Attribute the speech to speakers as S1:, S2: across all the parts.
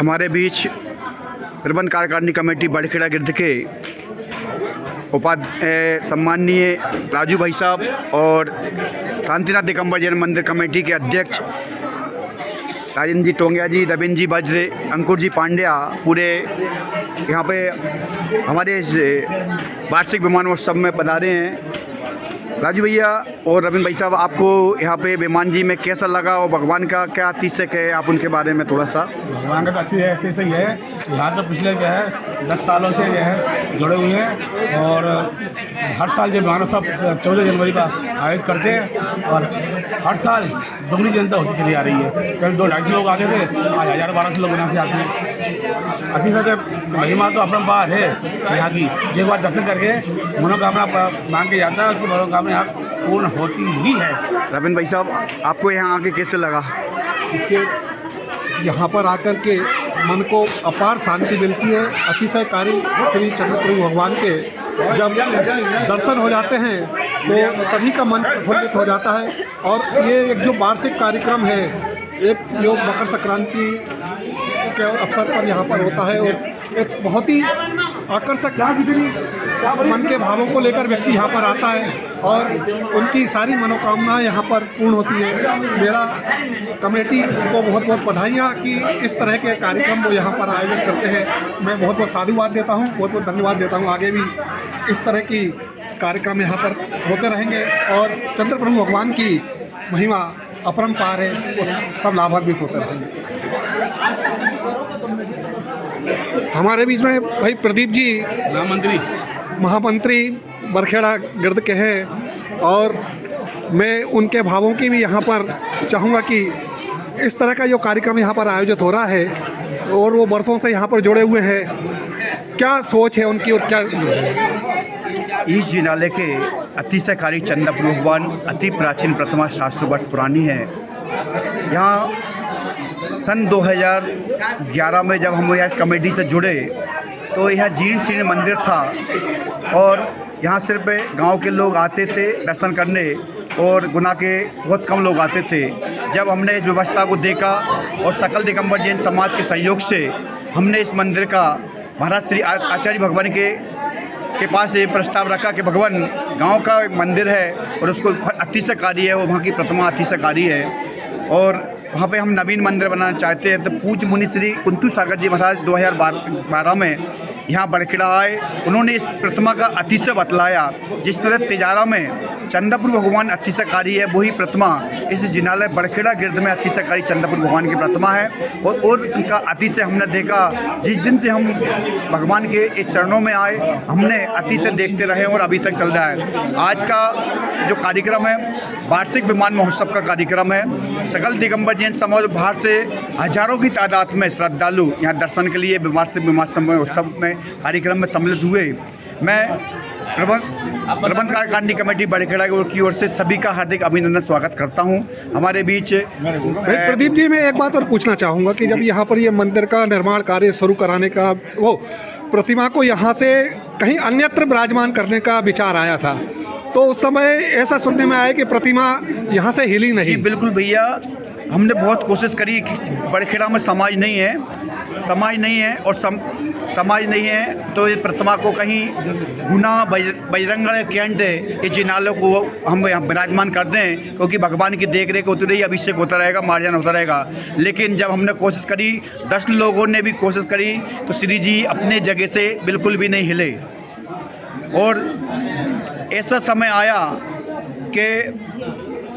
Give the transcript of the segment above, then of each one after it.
S1: हमारे बीच रिबन कार्यकारिणी कमेटी बड़खेड़ा गिरद के सम्माननीय राजू भाई साहब और शांतिनाथ दिगंबर जैन मंदिर कमेटी के अध्यक्ष राजेंद्र जी टोंगिया जी, रविंद्र जी बज्रे, अंकुर जी पांड्या पूरे यहाँ पे हमारे इस वार्षिक विमानोत्सव में पधारे हैं। राजू भैया और रविंद्र भाई साहब, आपको यहाँ पे विमान जी में कैसा लगा और भगवान का क्या अतिशय है, आप उनके बारे में थोड़ा सा।
S2: भगवान का तो अतिशय ही है। यहाँ तो पिछले जो है 10 सालों से जो है जुड़े हुए हैं और हर साल जो विमानोत्सव 14 जनवरी का आयोजित करते हैं और हर साल दोगुनी जनता होती चली आ रही है। पहले 200-250 लोग आते थे, आज 1000-1200 लोग यहाँ से आते हैं। अतिशय से महिमा तो अपरंपार है यहाँ की। एक बार दर्शन करके मनोकामना मांग के जाता है, उसकी मनोकामना यहाँ पूर्ण होती ही है।
S1: रविंद्र भाई साहब, आपको यहाँ आके कैसे लगा?
S3: देखिए, यहाँ पर आकर के मन को अपार शांति मिलती है। अतिशयकारी श्री चंद्रप्रभु भगवान के जब दर्शन हो जाते हैं तो सभी का मन प्रफुल्लित हो जाता है। और ये एक जो वार्षिक कार्यक्रम है, एक जो मकर संक्रांति के अवसर पर यहाँ पर होता है और एक बहुत ही आकर्षक मन के भावों को लेकर व्यक्ति यहाँ पर आता है और उनकी सारी मनोकामनाएं यहाँ पर पूर्ण होती है। मेरा कमेटी को बहुत बहुत बधाइयाँ कि इस तरह के कार्यक्रम वो यहाँ पर आयोजित करते हैं। मैं बहुत बहुत साधुवाद देता हूँ, बहुत बहुत धन्यवाद देता हूँ। आगे भी इस तरह की कार्यक्रम यहाँ पर होते रहेंगे और चंद्रप्रभु भगवान की महिमा अपरंपार है, वो सब लाभान्वित होते रहेंगे। हमारे बीच में भाई प्रदीप जी महामंत्री बड़खेड़ा गिरद के हैं और मैं उनके भावों की भी यहाँ पर चाहूँगा कि इस तरह का जो कार्यक्रम यहाँ पर आयोजित हो रहा है और वो वर्षों से यहाँ पर जुड़े हुए हैं, क्या सोच है उनकी और क्या।
S1: इस जिनालय के अतिशयकारी चंद्रप्रभु भगवान अति प्राचीन प्रतिमा 700 वर्ष पुरानी है यहाँ सन 2011 में जब हम यहाँ कमेटी से जुड़े तो यह जीर्ण शीर्ण मंदिर था और यहाँ सिर्फ गांव के लोग आते थे दर्शन करने और गुना के बहुत कम लोग आते थे। जब हमने इस व्यवस्था को देखा और सकल दिगंबर जैन समाज के सहयोग से हमने इस मंदिर का महाराज श्री आचार्य भगवान के पास ये प्रस्ताव रखा कि भगवान गांव का मंदिर है और उसको अतिशयकारी है, वो वहाँ की प्रतिमा अतिशयकारी है और वहाँ पे हम नवीन मंदिर बनाना चाहते हैं। तो पूज्य मुनि श्री कुंतु सागर जी महाराज 2012 में यहाँ बड़खेड़ा आए, उन्होंने इस प्रतिमा का अतिशय बतलाया। जिस तरह तिजारा में चंद्रपुर भगवान अतिशयकारी है, वही प्रतिमा इस जिनालय बड़खेड़ा गिरद में अतिशयकारी चंद्रपुर भगवान की प्रतिमा है और उनका अतिशय हमने देखा। जिस दिन से हम भगवान के इस चरणों में आए हमने अतिशय देखते रहे और अभी तक चल रहा है। आज का जो कार्यक्रम है वार्षिक विमान महोत्सव का कार्यक्रम है। सकल दिगंबर जैन समाज बाहर से हजारों की तादाद में श्रद्धालु यहाँ दर्शन के लिए वार्षिक विमान महोत्सव में कार्यक्रम में सम्मिलित हुए। मैं प्रबंध कार्यकारिणी कमेटी बड़खेड़ा की ओर से सभी का हार्दिक अभिनंदन स्वागत करता हूं। हमारे बीच
S3: प्रदीप जी, मैं एक बात और पूछना चाहूँगा कि जब यहाँ पर ये मंदिर का निर्माण कार्य शुरू कराने का वो प्रतिमा को यहाँ से कहीं अन्यत्र विराजमान करने का विचार आया था, तो उस समय ऐसा सुनने में आया कि प्रतिमा यहाँ से हिली नहीं।
S1: जी बिल्कुल भैया, हमने बहुत कोशिश करी कि बड़खेड़ा में समाज नहीं है और समाज नहीं है तो इस प्रतिमा को कहीं गुना बजरंगगढ़ कैंट इस जिनालय को हम यहाँ विराजमान कर दें, क्योंकि भगवान की देख रेख होती रही, अभिषेक होता रहेगा, मार्जन होता रहेगा। लेकिन जब हमने कोशिश करी, 10 लोगों ने भी कोशिश करी, तो श्री जी अपने जगह से बिल्कुल भी नहीं हिले और ऐसा समय आया कि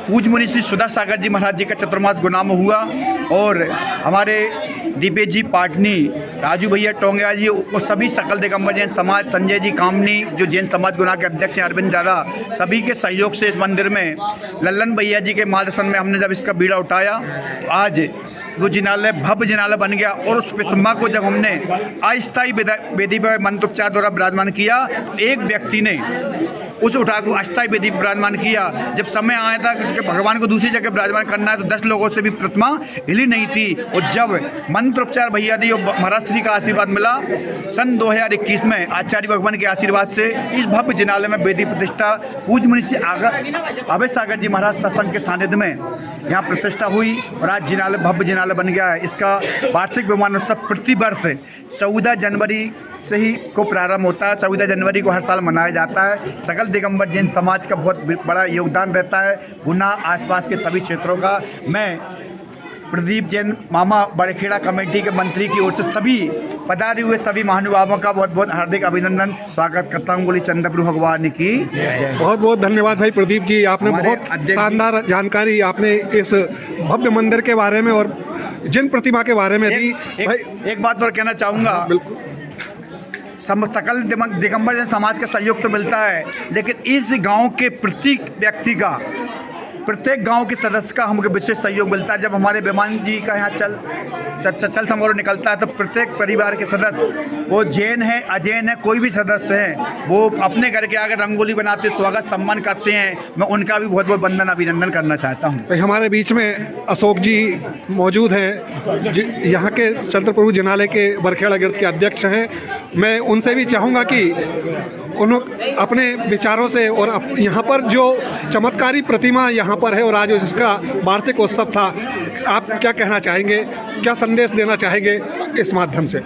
S1: पूज्य मुनि श्री सुधा सागर जी महाराज जी का चतुर्मास गुना में हुआ और हमारे दीपेश जी पाटनी, राजू भैया टोंगिया जी और सभी सकल दिगंबर जैन समाज, संजय जी कामनी जो जैन समाज गुना के अध्यक्ष हैं, अरविंद जारा, सभी के सहयोग से इस मंदिर में लल्लन भैया जी के मार्गदर्शन में हमने जब इसका बीड़ा उठाया, आज वो जिनालय भव्य जिनालय बन गया। और उस प्रतिमा को जब हमने अस्थायी वेदी पर मंत्रोच्चार द्वारा विराजमान किया, एक व्यक्ति ने उस उठा को अस्थायी वेदी पर विराजमान किया। जब समय आया था कि भगवान को दूसरी जगह विराजमान करना है तो 10 लोगों से भी प्रतिमा हिली नहीं थी। और जब मंत्रोच्चार भैया दी और महाराज श्री का आशीर्वाद मिला सन 2021 में आचार्य भगवान के आशीर्वाद से इस भव्य जिनालय में वेदी प्रतिष्ठा पूज्य मुनि श्री अभय सागर जी महाराज सत्संग के सानिध्य में यहाँ प्रतिष्ठा हुई और आज जिनालय भव्य जिनालय बन गया है। इसका वार्षिक विमानोत्सव प्रतिवर्ष 14 जनवरी से ही को प्रारंभ होता है। 14 जनवरी को हर साल मनाया जाता है। सकल दिगंबर जैन समाज का बहुत बड़ा योगदान रहता है, गुना आसपास के सभी क्षेत्रों का। मैं प्रदीप जैन मामा बड़खेड़ा कमेटी के मंत्री की ओर से सभी पधारे हुए सभी महानुभावों का बहुत बहुत हार्दिक अभिनंदन स्वागत करता हूँ। बोली चंद्रपुर भगवान की।
S3: बहुत बहुत धन्यवाद भाई प्रदीप जी, आपने बहुत शानदार जानकारी आपने इस भव्य मंदिर के बारे में और जिन प्रतिमा के बारे में दी।
S1: एक बात और कहना चाहूँगा, सकल दिगंबर जैन समाज का सहयोग तो मिलता है, लेकिन इस गांव के प्रत्येक व्यक्ति का, प्रत्येक गांव के सदस्य का हमको विशेष सहयोग मिलता है। जब हमारे विमान जी का यहाँ चल समारोह निकलता है तो प्रत्येक परिवार के सदस्य, वो जैन है अजैन है, कोई भी सदस्य हैं, वो अपने घर के आगे रंगोली बनाते, स्वागत सम्मान करते हैं। मैं उनका भी बहुत बहुत वंदन अभिनंदन करना चाहता हूँ।
S3: हमारे बीच में अशोक जी मौजूद हैं, यहाँ के चंद्रप्रभु जिनालय के बड़खेड़ा गिरद के अध्यक्ष हैं। मैं उनसे भी चाहूँगा कि उन्होंने अपने विचारों से और यहाँ पर जो चमत्कारी प्रतिमा यहाँ पर है और आज इसका वार्षिक उत्सव था, आप क्या कहना चाहेंगे, क्या संदेश देना चाहेंगे इस माध्यम से?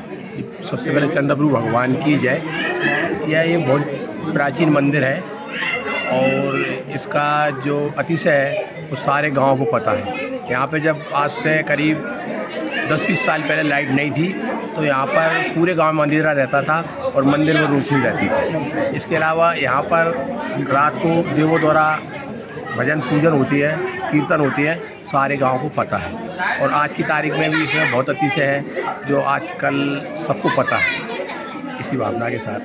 S4: सबसे पहले चंद्रप्रभु भगवान की जय। यह बहुत प्राचीन मंदिर है और इसका जो अतिशय है वो सारे गांव को पता है। यहाँ पे जब आज से करीब 10-20 साल पहले लाइट नहीं थी तो यहाँ पर पूरे गांव में अंधेरा रहता था और मंदिर में रोशनी रहती थी। इसके अलावा यहाँ पर रात को देवों द्वारा भजन पूजन होती है, कीर्तन होती है, सारे गांव को पता है। और आज की तारीख में भी इसमें बहुत अतिशय है जो आजकल सबको पता है। इसी भावना के साथ